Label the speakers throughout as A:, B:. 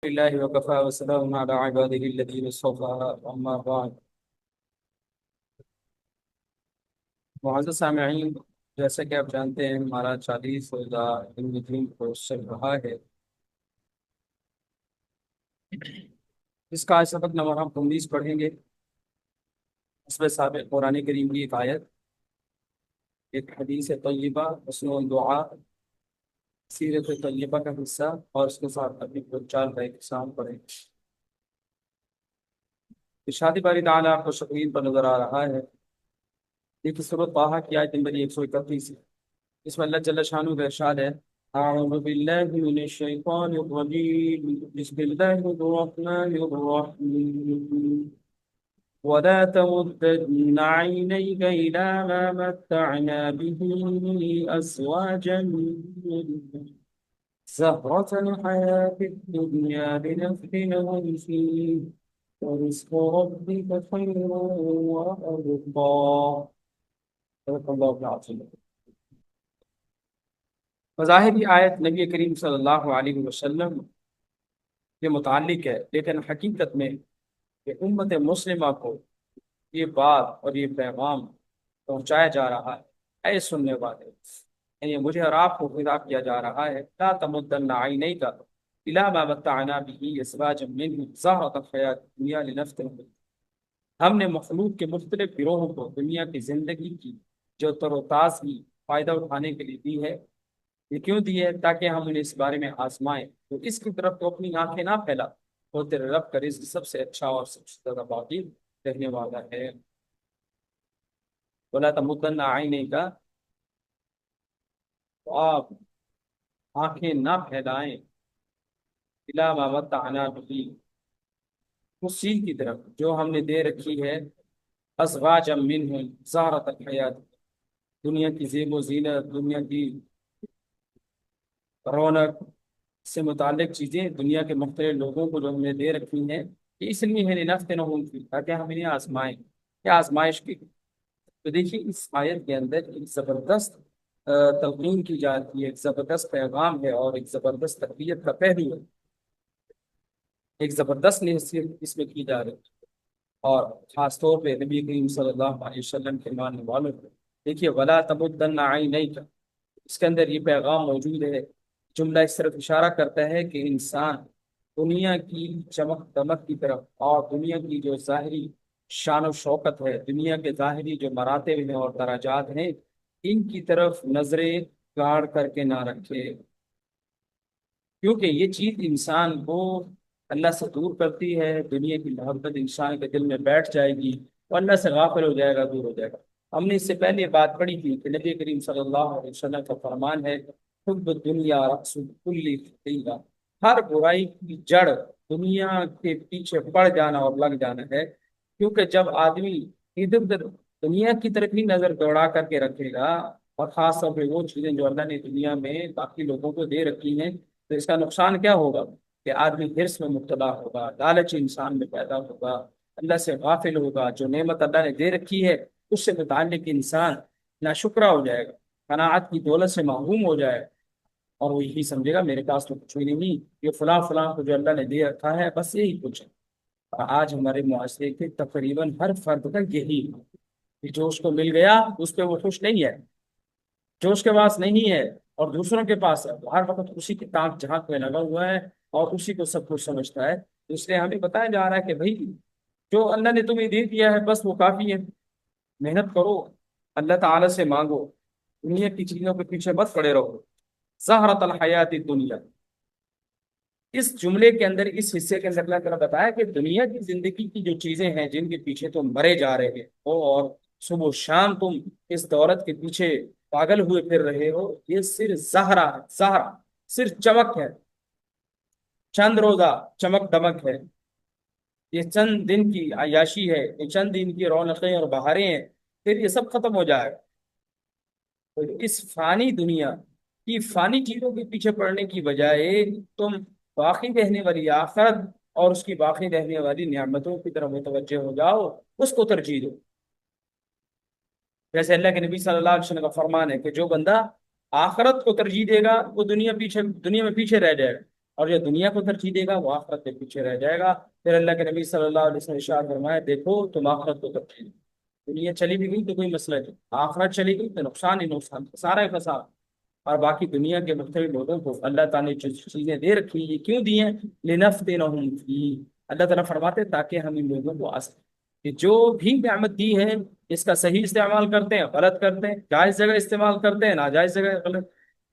A: اللہ وکفا وسلام علی عبادہ الذین اصطفى اما بعد۔ معزز سامعین، جیسا کہ آپ جانتے ہیں ہمارا 40 روزہ علم دین کورس چل رہا ہے، اس کا آج سبق نمبر ہم 19 پڑھیں گے۔ اس میں سابق قرآن کریم کی ایک آیت، ایک حدیث طیبہ، حسن الدعا، سیرت طیبہ کا حصہ، اور اس کے ساتھ اپنی چال کا ایک حصہ ہم پڑھیں گے۔ ارشاد باری تعالیٰ آپ کو شکرین پر نظر آ رہا ہے۔ دیکھیے سورۃ طٰہٰ کی آیت نمبر 131، اس میں اللہ جل شانہ کا ارشاد ہے: اعوذ باللہ من الشیطان الرجیم، بسم اللہ الرحمن الرحیم، ولا تمدن عينيك إلى ما متعنا به أزواجا منهم زهرة الحياة الدنيا لنفتنهم فيه ورزق ربك خير وأبقى۔ صدق اللہ العظیم۔ بظاہر یہ آیت نبی کریم صلی اللہ علیہ وسلم کے متعلق ہے، لیکن حقیقت میں یہ امت مسلمہ کو یہ بات اور یہ پیغام پہنچایا جا رہا ہے، اے سننے والے، یعنی مجھے اور آپ کو خطاب کیا جا رہا ہے: لا تمدن عینیک الی ما متعنا به ازواجا منهم زہرة الحیاۃ الدنیا لنفتنهم فیہ۔ ہم نے مخلوق کے مختلف گروہوں کو دنیا کی زندگی کی جو تر و تازگی فائدہ اٹھانے کے لیے دی ہے، یہ کیوں دی ہے؟ تاکہ ہم انہیں اس بارے میں آزمائیں، تو اس کی طرف تو اپنی آنکھیں نہ پھیلا، وہ تیرے رب کا رزق سب سے اچھا اور سب سے زیادہ باقی رہنے والا ہے۔ بولا تمدن عینیک، تو آپ آنکھیں نہ پھیلائیں، الی ما متعنا به، اس چیز کی طرف جو ہم نے دے رکھی ہے، ازواجا منہم زہرۃ الحیات، دنیا کی زیب و زینت، دنیا کی رونق سے متعلق چیزیں، دنیا کے مختلف لوگوں کو جو ہم نے دے رکھی ہیں، یہ اس لیے ہے لنفتنہم فیہ، تاکہ ہم انہیں آزمائیں، کیا آزمائش کی۔ تو دیکھیے اس آیت کے اندر ایک زبردست تلقین کی جاتی ہے، ایک زبردست پیغام ہے اور ایک زبردست تربیت کا پہلو ہے، ایک زبردست نصیحت اس میں کی جا رہی ہے، اور خاص طور پہ نبی کریم صلی اللہ علیہ وسلم کے ماننے والوں کو۔ دیکھیے ولا تمدن عینیک، اس کے اندر یہ پیغام موجود ہے، جملہ اس طرف اشارہ کرتا ہے کہ انسان دنیا کی چمک دمک کی طرف اور دنیا کی جو ظاہری شان و شوکت ہے، دنیا کے ظاہری جو مراتب ہیں اور درجات ہیں، ان کی طرف نظریں گاڑ کر کے نہ رکھے، کیونکہ یہ چیز انسان کو اللہ سے دور کرتی ہے۔ دنیا کی محبت انسان کے دل میں بیٹھ جائے گی، وہ اللہ سے غافل ہو جائے گا، دور ہو جائے گا۔ ہم نے اس سے پہلے یہ بات پڑھی تھی کہ نبی کریم صلی اللہ علیہ وسلم کا فرمان ہے: حب الدنیا رأس کل خطیئہ، ہر برائی کی جڑ دنیا کے پیچھے پڑ جانا اور لگ جانا ہے، کیونکہ جب آدمی ادھر ادھر دنیا کی طرف ہی نظر دوڑا کر کے رکھے گا، اور خاص طور پہ وہ چیزیں جو اللہ نے دنیا میں باقی لوگوں کو دے رکھی ہیں، تو اس کا نقصان کیا ہوگا کہ آدمی حرص میں مبتلا ہوگا، لالچ انسان میں پیدا ہوگا، اللہ سے غافل ہوگا، جو نعمت اللہ نے دے رکھی ہے اس سے متعلق انسان ناشکرا ہو جائے گا، قناعت کی دولت سے محروم ہو جائے گا، اور وہ یہی سمجھے گا میرے پاس تو کچھ بھی نہیں، یہ فلاں فلاں کو جو اللہ نے دے رکھا ہے بس یہی کچھ ہے۔ اور آج ہمارے معاشرے کے تقریباً ہر فرد کا یہی ہے کہ جو اس کو مل گیا اس پہ وہ خوش نہیں ہے، جو اس کے پاس نہیں ہے اور دوسروں کے پاس ہے، وہ ہر وقت اسی کی تاک جھانک میں لگا ہوا ہے اور اسی کو سب کچھ سمجھتا ہے۔ اس لیے ہمیں بتایا جا رہا ہے کہ بھائی جو اللہ نے تمہیں دے دیا ہے بس وہ کافی ہے، محنت کرو، اللہ تعالی سے مانگو، دنیا کی چیزوں کے پیچھے مت پڑے رہو۔ زہرۃ الحیات الدنیا، اس جملے کے اندر، اس حصے کے اندر اللہ تعالیٰ بتایا کہ دنیا کی زندگی کی جو چیزیں ہیں جن کے پیچھے تم مرے جا رہے ہو اور صبح و شام تم اس دولت کے پیچھے پاگل ہوئے پھر رہے ہو، یہ صرف زہرا ہے، زہرا صرف چمک ہے، چند روزہ چمک دمک ہے، یہ چند دن کی عیاشی ہے، یہ چند دن کی رونقیں اور بہاریں ہیں، پھر یہ سب ختم ہو جائے گا۔ تو اس فانی دنیا کی فانی چیزوں کے پیچھے پڑنے کی بجائے تم باقی رہنے والی آخرت اور اس کی باقی رہنے والی نعمتوں کی طرف متوجہ ہو جاؤ، اس کو ترجیح دو۔ جیسے اللہ کے نبی صلی اللہ علیہ وسلم کا فرمان ہے کہ جو بندہ آخرت کو ترجیح دے گا وہ دنیا میں پیچھے رہ جائے گا، اور جو دنیا کو ترجیح دے گا وہ آخرت کے پیچھے رہ جائے گا۔ پھر اللہ کے نبی صلی اللہ علیہ وسلم نے ارشاد فرمایا، دیکھو تم آخرت کو ترجیح دو، دنیا چلی بھی گئی تو کوئی مسئلہ نہیں، آخرت چلی گئی تو نقصان ہی نقصان، سارا ہی فساد۔ اور باقی دنیا کے مختلف لوگوں کو اللہ تعالیٰ نے جو چیزیں دے رکھی ہیں، یہ کیوں دی ہیں؟ لنفتنہم فی، اللہ تعالیٰ فرماتے ہیں تاکہ ہم ان لوگوں کو آسان، کہ جو بھی نعمت دی ہے اس کا صحیح استعمال کرتے ہیں، غلط کرتے ہیں، جائز جگہ استعمال کرتے ہیں، ناجائز جگہ غلط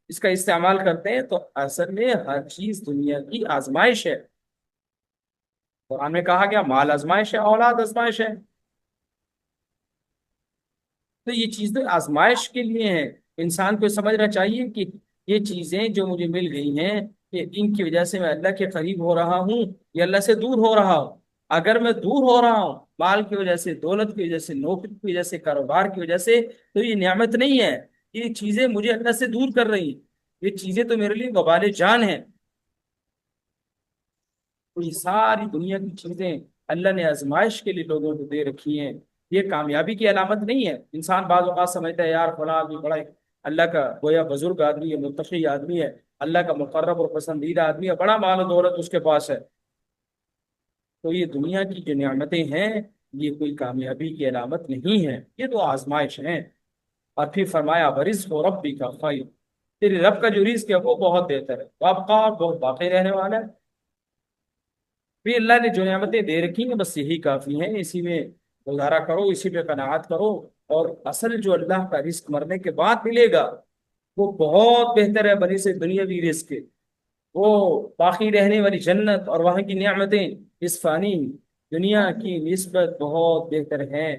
A: اس کا استعمال کرتے ہیں، تو اصل میں ہر چیز دنیا کی آزمائش ہے۔ قرآن میں کہا گیا مال آزمائش ہے، اولاد آزمائش ہے، تو یہ چیزیں آزمائش کے لیے ہیں۔ انسان کو سمجھنا چاہیے کہ یہ چیزیں جو مجھے مل گئی ہیں، کہ ان کی وجہ سے میں اللہ کے قریب ہو رہا ہوں یا اللہ سے دور ہو رہا ہوں۔ اگر میں دور ہو رہا ہوں مال کی وجہ سے، دولت کی وجہ سے، نوکری کی وجہ سے، کاروبار کی وجہ سے، تو یہ نعمت نہیں ہے، یہ چیزیں مجھے اللہ سے دور کر رہی ہیں، یہ چیزیں تو میرے لیے وبال جان ہیں۔ تو یہ ساری دنیا کی چیزیں اللہ نے آزمائش کے لیے لوگوں کو دے رکھی ہیں، یہ کامیابی کی علامت نہیں ہے۔ انسان بعض اوقات سمجھتا ہے یار فلاں آدمی بڑا اللہ کا گویا بزرگ آدمی ہے، متقی آدمی ہے، اللہ کا مقرب اور پسندیدہ آدمی ہے، بڑا مال و دولت اس کے پاس ہے، تو یہ دنیا کی جو نعمتیں ہیں یہ کوئی کامیابی کی علامت نہیں ہے، یہ تو آزمائش ہیں۔ اور پھر فرمایا ورزق ربک کا خیر، تیرے رب کا جو رزق ہے وہ بہت بہتر ہے، وابقا، بہت باقی رہنے والا ہے۔ بھی اللہ نے جو نعمتیں دے رکھی ہیں بس یہی کافی ہیں، اسی میں گزارا کرو، اسی پہ قناعت کرو، اور اصل جو اللہ کا رزق مرنے کے بعد ملے گا وہ بہت بہتر ہے بنی سے دنیاوی رزق کے، وہ باقی رہنے والی جنت اور وہاں کی نعمتیں اس فانی دنیا کی نسبت بہت بہتر ہیں،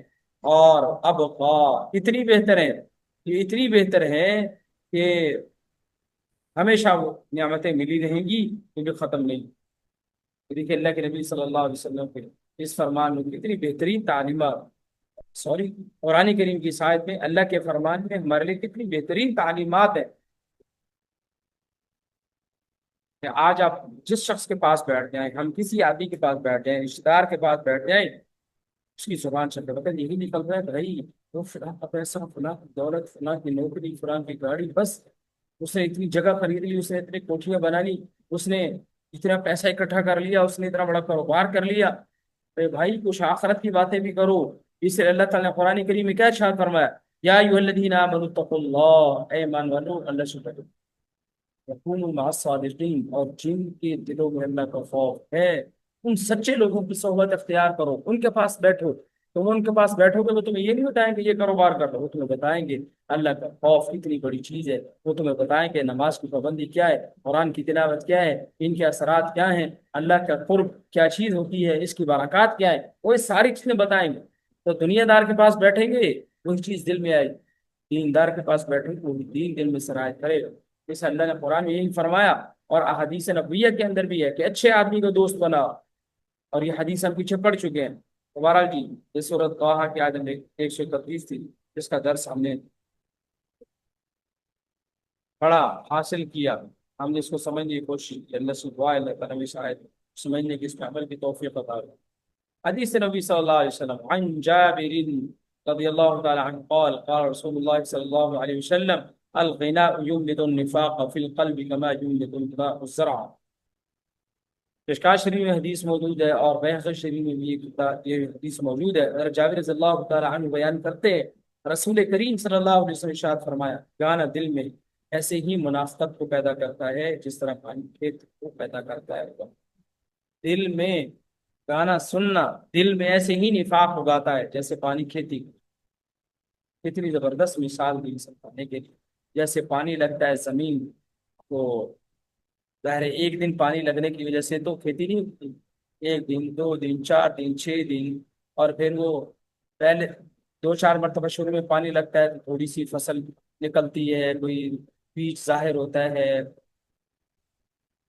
A: اور اتنی بہتر ہیں، یہ اتنی بہتر ہے کہ ہمیشہ وہ نعمتیں ملی رہیں گی، کیونکہ ختم نہیں۔ دیکھیے اللہ کے نبی صلی اللہ علیہ وسلم کے اس فرمان میں کتنی بہترین تعلیمات، سوری، قرآن کریم کی آیت میں اللہ کے فرمان میں ہمارے لیے کتنی بہترین تعلیمات ہیں، کہ آج آپ جس شخص کے پاس بیٹھ جائیں، ہم کسی آدمی کے پاس بیٹھ جائیں، رشتے دار کے پاس بیٹھ جائیں، اس کی زبان سے بتا یہی نکل رہا ہے بھائی وہ فلاں کا پیسہ، فلاں کی دولت، فلاں کی نوکری، فلاں کی گاڑی، بس اس نے اتنی جگہ خرید لی، اس نے اتنی کوٹھیاں بنا لی، اس نے اتنا پیسہ اکٹھا کر لیا، اس نے اتنا بڑا کاروبار کر لیا۔ اے بھائی کچھ آخرت کی باتیں بھی کرو، اس لیے اللہ تعالیٰ نے قرآن کریم میں کیا ارشاد فرمایا، یا ایھا الذین آمنوا اتقوا اللہ، اے ایمان والو اللہ سے ڈرو، وکونوا مع الصادقین، اور جن کے دلوں میں اللہ کا خوف ہے ان سچے لوگوں کی صحبت اختیار کرو، ان کے پاس بیٹھو، تم ان کے پاس بیٹھو گے وہ تمہیں یہ نہیں بتائیں گے یہ کاروبار کر لو، وہ تمہیں بتائیں گے اللہ کا خوف اتنی بڑی چیز ہے، وہ تمہیں بتائیں گے نماز کی پابندی کیا ہے، قرآن کی تلاوت کیا ہے، ان کے اثرات کیا ہیں، اللہ کا قرب کیا چیز ہوتی ہے، اس کی برکات کیا ہے، وہ یہ ساری چیزیں بتائیں گے۔ تو دنیا دار کے پاس بیٹھیں گے وہی چیز دل میں آئے گی، دیندار کے پاس بیٹھیں گے وہی دین دل میں سرایت کرے گا۔ اس اللہ نے قرآن میں یہی فرمایا، اور احادیث نبویہ کے اندر بھی ہے کہ اچھے آدمی کو دوست بنا، اور یہ حدیث ہم پیچھے پڑھ چکے ہیں۔ دوبارہ جی، یہ سورۃ طٰہٰ کی آیت نمبر 131 تھی، جس کا درس ہم نے پڑھا، حاصل کیا، ہم نے اس کو سمجھنے کی کوشش کی، اللہ سے دعا ہے اللہ تعالیٰ ہمیں شاید سمجھنے کی، اس پہ عمل کی توفیق عطا کرے۔ حدیث نبی صلی اللہ علیہ وسلم، عن جابر رضی اللہ تعالی عنہ قال قال رسول اللہ صلی اللہ علیہ وسلم الغناء يولد النفاق في القلب كما يولد الماء الزرع۔ مشکوٰۃ شریف میں حدیث موجود ہے، اور بہقی شریف میں بھی یہ حدیث موجود ہے۔ حضرت جابر رضی اللہ تعالی عنہ بیان کرتے ہیں، رسول کریم صلی اللہ علیہ وسلم نے ارشاد فرمایا، گانا دل میں ایسے ہی منافقت کو پیدا کرتا ہے جس طرح پانی کھیت کو پیدا کرتا ہے۔ دل میں گانا سننا دل میں ایسے ہی نفاق اگاتا ہے جیسے پانی کھیتی کو۔ کتنی زبردست مثال دی سمجھانے کے لیے، جیسے پانی لگتا ہے زمین کو، ظاہر ہے ایک دن پانی لگنے کی وجہ سے تو کھیتی نہیں ہوتی، ایک دن، دو دن، 4 دن، 6 دن، اور پھر وہ پہلے 2 4 مرتبہ شروع میں پانی لگتا ہے تو تھوڑی سی فصل نکلتی ہے، کوئی بیج ظاہر ہوتا ہے،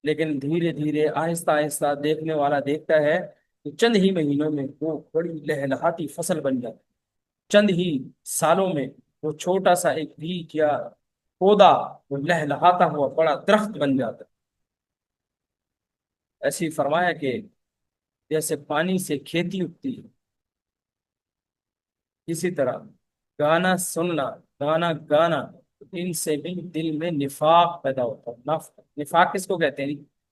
A: لیکن دھیرے دھیرے آہستہ آہستہ دیکھنے والا دیکھتا ہے کہ چند ہی مہینوں میں وہ بڑی لہلہاتی فصل بن جاتی، چند ہی سالوں میں وہ چھوٹا سا ایک بیج یا پودا وہ لہلہاتا ہوا بڑا درخت بن جاتا ہے۔ ایسے ہی فرمایا کہ جیسے پانی سے کھیتی اگتی ہے، اسی طرح گانا سننا، گانا گانا، ان سے بھی دل میں نفاق پیدا ہوتا ہے۔ نفاق کس کو کہتے ہیں؟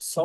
A: 100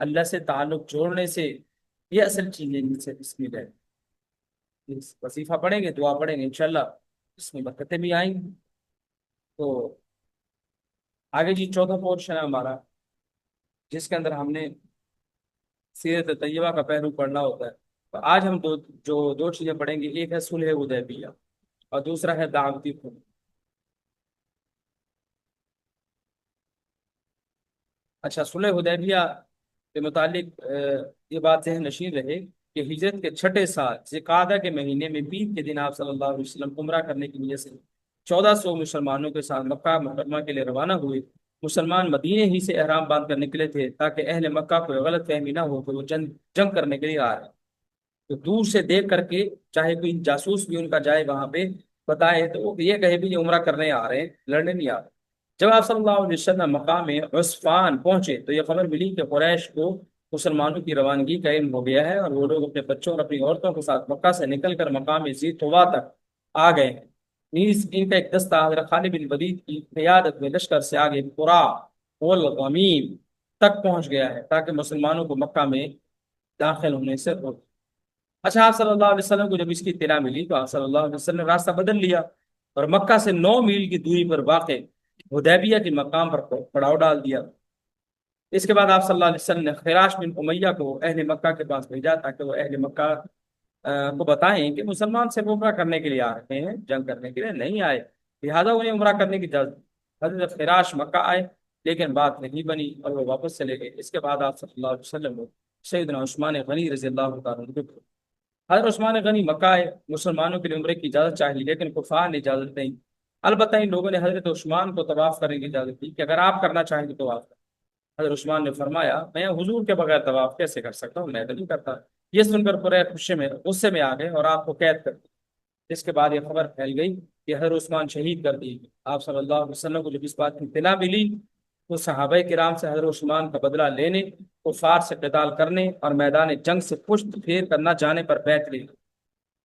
A: اللہ سے تعلق جوڑنے سے یہ اصل چیز ہے جن سے بسم ہے. وظیفہ پڑھیں گے، دعا پڑھیں گے، انشاءاللہ اس میں برکتیں بھی آئیں گی. تو آگے جی چوتھا پورشن ہے ہمارا، جس کے اندر ہم نے سیرت طیبہ کا پہلو پڑھنا ہوتا ہے. تو آج ہم دو چیزیں پڑھیں گے. ایک ہے صلح حدیبیہ اور دوسرا ہے دعوتی خروج. اچھا، صلح حدیبیہ کے متعلق یہ بات ذہن نشین رہے کہ ہجرت کے چھٹے سال ذی کے مہینے میں 20 کے دن آپ صلی اللہ علیہ وسلم عمرہ کرنے کی نیت سے 1400 مسلمانوں کے ساتھ مکہ مکرمہ کے لیے روانہ ہوئے. مسلمان مدینے ہی سے احرام باندھ کر نکلے تھے تاکہ اہل مکہ کو غلط فہمی نہ ہو کہ وہ جنگ کرنے کے لیے آ رہے ہیں. تو دور سے دیکھ کر کے چاہے کوئی جاسوس بھی ان کا جائے وہاں پہ بتائے تو وہ یہ کہے بھی یہ عمرہ کرنے آ رہے ہیں، لڑنے نہیں آ رہے. جب آپ صلی اللہ علیہ وسلم مقام عصفان پہنچے تو یہ خبر ملی کہ قریش کو مسلمانوں کی روانگی کا علم ہو گیا ہے اور وہ لوگ اپنے بچوں اور اپنی عورتوں کے ساتھ مکہ سے نکل کر مقام ذی طوا تک آ گئے ہیں. نیز ان کا ایک دستہ حضرت خالد بن ولید کی قیادت میں لشکر سے آگے قرا والغمیم تک پہنچ گیا ہے تاکہ مسلمانوں کو مکہ میں داخل ہونے سے روک. اچھا، آپ صلی اللہ علیہ وسلم کو جب اس کی اطلاع ملی تو آپ صلی اللہ علیہ وسلم نے راستہ بدل لیا اور مکہ سے 9 میل کی دوری پر واقع حدیبیہ کے مقام پر پڑاؤ ڈال دیا. اس کے بعد آپ صلی اللہ علیہ وسلم نے خراش بن امیہ کو اہل مکہ کے پاس بھیجا تاکہ وہ اہل مکہ کو بتائیں کہ مسلمان سے عمرہ کرنے کے لیے آ رہے ہیں، جنگ کرنے کے لیے نہیں آئے، لہٰذا انہیں عمرہ کرنے کی اجازت. حضرت خراش مکہ آئے لیکن بات نہیں بنی اور وہ واپس چلے گئے. اس کے بعد آپ صلی اللہ علیہ وسلم نے سیدنا عثمان غنی رضی اللہ تعالیٰ عنہ کو، حضرت عثمان غنی مکہ آئے، مسلمانوں کے لیے عمرے کی اجازت چاہیے لیکن کفار نے اجازت نہیں. البتہ ان لوگوں نے حضرت عثمان کو طواف کرنے کی اجازت دی کہ اگر آپ کرنا چاہیں تو طواف کریں. حضرت عثمان نے فرمایا میں حضور کے بغیر طواف کیسے کر سکتا ہوں، میں تو نہیں کرتا. یہ سن کر قریش غصے میں آ گئے اور آپ کو قید کر دیا. اس کے بعد یہ خبر پھیل گئی کہ حضرت عثمان شہید کر دیے گئے. آپ صلی اللہ علیہ وسلم کو جب اس بات کی اطلاع ملی تو صحابہ کرام سے حضرت عثمان کا بدلہ لینے، کفار سے قتال کرنے اور میدان جنگ سے پشت پھیر کرنا جانے پر بیعت لی.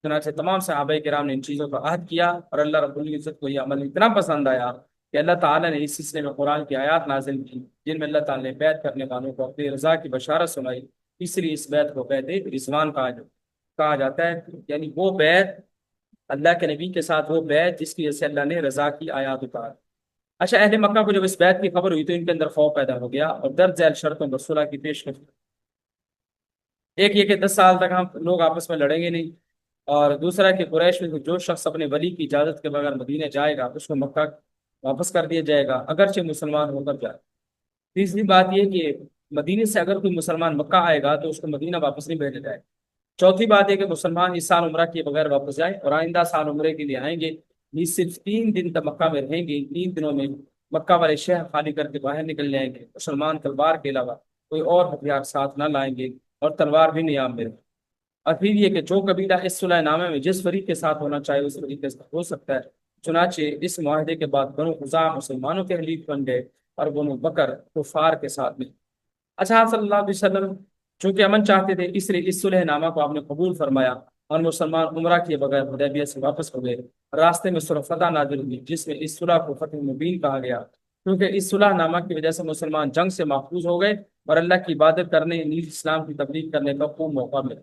A: چنانچہ تمام صحابہ کرام نے ان چیزوں کا عہد کیا اور اللہ رب العزت کو یہ عمل اتنا پسند آیا کہ اللہ تعالیٰ نے اس سلسلے میں قرآن کی آیات نازل کی جن میں اللہ تعالیٰ نے بیعت کرنے والوں کو اپنی رضا کی بشارت سنائی. اس لیے اس بیعت کو بیعت رضوان کہا جاتا ہے، یعنی وہ بیعت اللہ کے نبی کے ساتھ، وہ بیعت جس کی وجہ سے اللہ نے رضا کی آیات اتار. اچھا، اہل مکہ کو جب اس بیعت کی خبر ہوئی تو ان کے اندر خوف پیدا ہو گیا اور درج ذیل شرطوں پر صلح کی پیشکش. ایک یہ کہ 10 سال تک ہم لوگ آپس میں لڑیں گے نہیں، اور دوسرا کہ قریش میں سے جو شخص اپنے ولی کی اجازت کے بغیر مدینے جائے گا اس کو مکہ واپس کر دیا جائے گا اگرچہ مسلمان ہو کر جائے. تیسری بات یہ کہ مدینے سے اگر کوئی مسلمان مکہ آئے گا تو اس کو مدینہ واپس نہیں بھیجا جائے. چوتھی بات یہ کہ مسلمان اس سال عمرہ کیے بغیر واپس جائیں اور آئندہ سال عمرے کے لیے آئیں گے. یہ صرف 3 دن تک مکہ میں رہیں گے. 3 دنوں میں مکہ والے شہر خالی کر کے باہر نکل جائیں گے. مسلمان تلوار کے علاوہ کوئی اور ہتھیار ساتھ نہ لائیں گے اور تلوار بھی نیام میں رہیں. اور پھر یہ کہ جو قبیلہ اس صلح نامے میں جس فریق کے ساتھ ہونا چاہے اس فریق کے ساتھ ہو سکتا ہے. چنانچہ اس معاہدے کے بعد بنو خزاعہ مسلمانوں کے حلیف بن گئے اور بنو بکر کفار کے ساتھ میں. اچھا، آپ صلی اللہ علیہ وسلم چونکہ امن چاہتے تھے اس لیے اس صلح نامہ کو آپ نے قبول فرمایا اور مسلمان عمرہ کیے بغیر حدیبیہ سے واپس ہو گئے. راستے میں سورہ فتح نازل ہوئی جس میں اس صلح کو فتح مبین کہا گیا کیونکہ اس صلح نامہ کی وجہ سے مسلمان جنگ سے محفوظ ہو گئے اور اللہ کی عبادت کرنے، نیز اسلام کی تبلیغ کرنے کا خوب موقع ملا.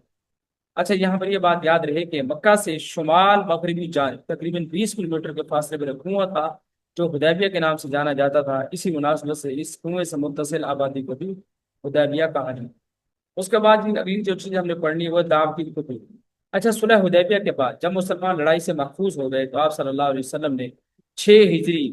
A: اچھا، یہاں پر یہ بات یاد رہے کہ مکہ سے شمال مغربی جانب تقریباً 20 کلومیٹر کے فاصلے پر ایک کنواں تھا جو حدیبیہ کے نام سے جانا جاتا تھا. اسی مناسبت سے اس کنویں سے متصل آبادی کو بھی حدیبیہ کہا جاتا. اس کے بعد اگلی جو چیز ہم نے پڑھنی ہے وہ دعوت کی کتب. اچھا، صلح حدیبیہ کے بعد جب مسلمان لڑائی سے محفوظ ہو گئے تو آپ صلی اللہ علیہ وسلم نے 6 ہجری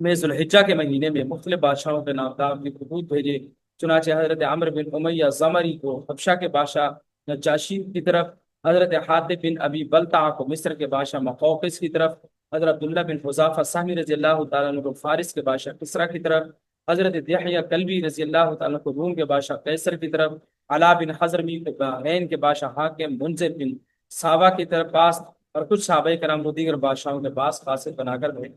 A: میں ذوالحجہ کے مہینے میں مختلف بادشاہوں کے نام دعوت کی خطوط بھیجے. چنانچہ حضرت عمرو بن امیہ زمری کو حبشہ کے بادشاہ نجاشی کی طرف، حضرت حاتب بن ابی بلتع کو مصر کے بادشاہ مقوقس کی طرف، حضرت عبداللہ بن حذافہ سہمی رضی اللہ تعالیٰ عنہ کو فارس کے بادشاہ کسریٰ کی طرف، حضرت دحیہ کلبی رضی اللہ تعالیٰ عنہ کو روم کے بادشاہ قیصر کی طرف، علا بن حضرمی کو بحرین کے بادشاہ حاکم منذر بن ساوا کی طرف پاس، اور کچھ صحابہ کرام کو دیگر بادشاہوں کے پاس قاصد بنا کر بھیجا.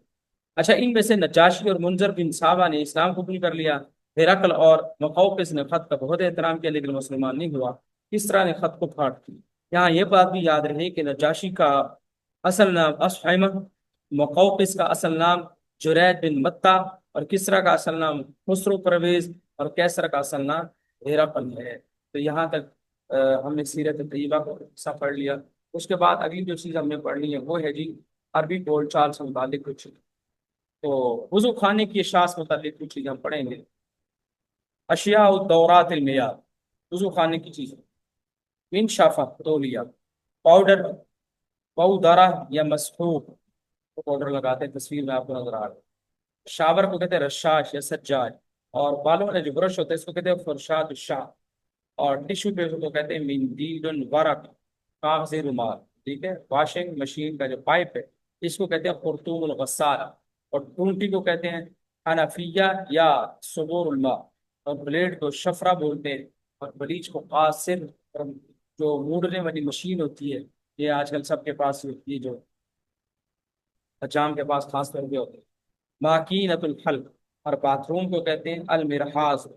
A: اچھا، ان میں سے نجاشی اور منذر بن ساوا نے اسلام قبول کر لیا. ہرقل اور مقوقس نے خط کا بہت احترام کیا لیکن مسلمان نہیں ہوا. کس طرح نے خط کو پھاٹ کی. یہاں یہ بات بھی یاد رہے کہ نجاشی کا اصل نام اصحیمہ، مقوقس کا اصل نام جرید بن متہ اور کسریٰ کا اصل نام خسرو پرویز اور کیسر کا اصل نام ڈھیرا پن ہے۔ تو یہاں تک ہم نے سیرت طیبہ کا حصہ پڑھ لیا۔ اس کے بعد اگلی جو چیز ہم نے پڑھنی ہے وہ ہے جی عربی بول چال سے متعلق کچھ۔ تو وضو خانے کی اشیاء سے متعلق کچھ چیزیں ہم پڑھیں گے۔ اشیاء الدورات المیاد، وضو خانے کی چیزیں، من شافہ تولیہ، پاؤڈر، پاؤدرہ یا مسحوق، وہ پاؤڈر لگاتے ہیں، تصویر میں آپ کو نظر آ رہا ہے۔ شاور کو کہتے ہیں رشاش یا سجاج، اور بالوں میں جو برش ہوتا ہے اس کو کہتے ہیں فرشاد الشعر، اور ٹشو پیپر کو کہتے ہیں مندیل ورق، کاغذ رومال، ٹھیک ہے۔ واشنگ مشین کا جو پائپ ہے اس کو کہتے ہیں خرطوم الغسالہ، اور ٹونٹی کو کہتے ہیں حنفیہ یا صبور الماء، اور بلیڈ کو شفرا بولتے ہیں، اور بلیچ کو قاصر، اور جو موڑنے والی مشین ہوتی ہے یہ آج کل سب کے پاس ہوتی ہے، جو حجام کے پاس خاص طور پہ ہوتی ہے۔ ماکینۃ الحلق، اور باتھ روم کو کہتے ہیں المرحاض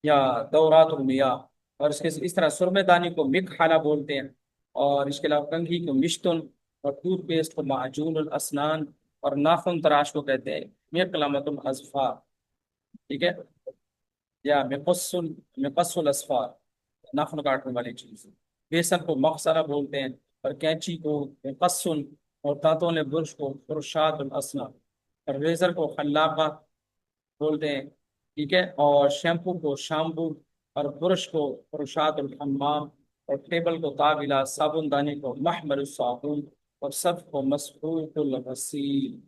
A: یا دورات المیاہ، اور اس طرح سرمے دانی کو مکحلہ بولتے ہیں، اور اس کے علاوہ کنگھی کو مشتن، اور ٹوتھ پیسٹ کو معجون الاسنان، اور ناخن تراش کو کہتے ہیں مقلمۃ الاظفار، ٹھیک ہے، یا مقص الاظفار، ناخن کاٹنے والی چیز۔ بیسن کو مغسلہ بولتے ہیں، اور کینچی کو مقصن، اور دانتوں نے برش کو فرشات الاسنان، اور ریزر کو خلاقہ بولتے ہیں، ٹھیک ہے، اور شیمپو کو شامپو، اور برش کو فرشات الحمام، اور ٹیبل کو طاولہ، صابن دانی کو محمل الصابون، اور صف کو مسحوق الغسیل،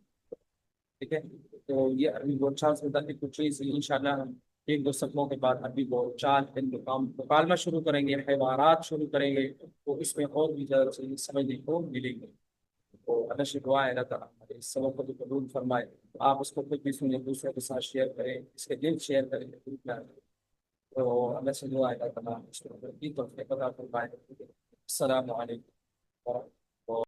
A: ٹھیک ہے۔ تو یہ عربی بول چال سے متعلق کچھ چیز انشاءاللہ ہم ایک دو سبقوں کے بعد عربی بول چال مکالمہ شروع کریں گے، حوارات شروع کریں گے، تو اس میں اور بھی زیادہ چیزیں سمجھنے کو ملیں گے۔ تو اللہ سے دعا ہے اللہ تعالیٰ ہمارے اس سبق کو بھی قبول فرمائے۔ آپ اس کو خود بھی سنیں، دوسروں کے ساتھ شیئر کریں، اس کے لنک شیئر کریں، تو اللہ سے دعا ہے اللہ تعالیٰ اس کو توفیق عطا فرمائے۔ السلام علیکم۔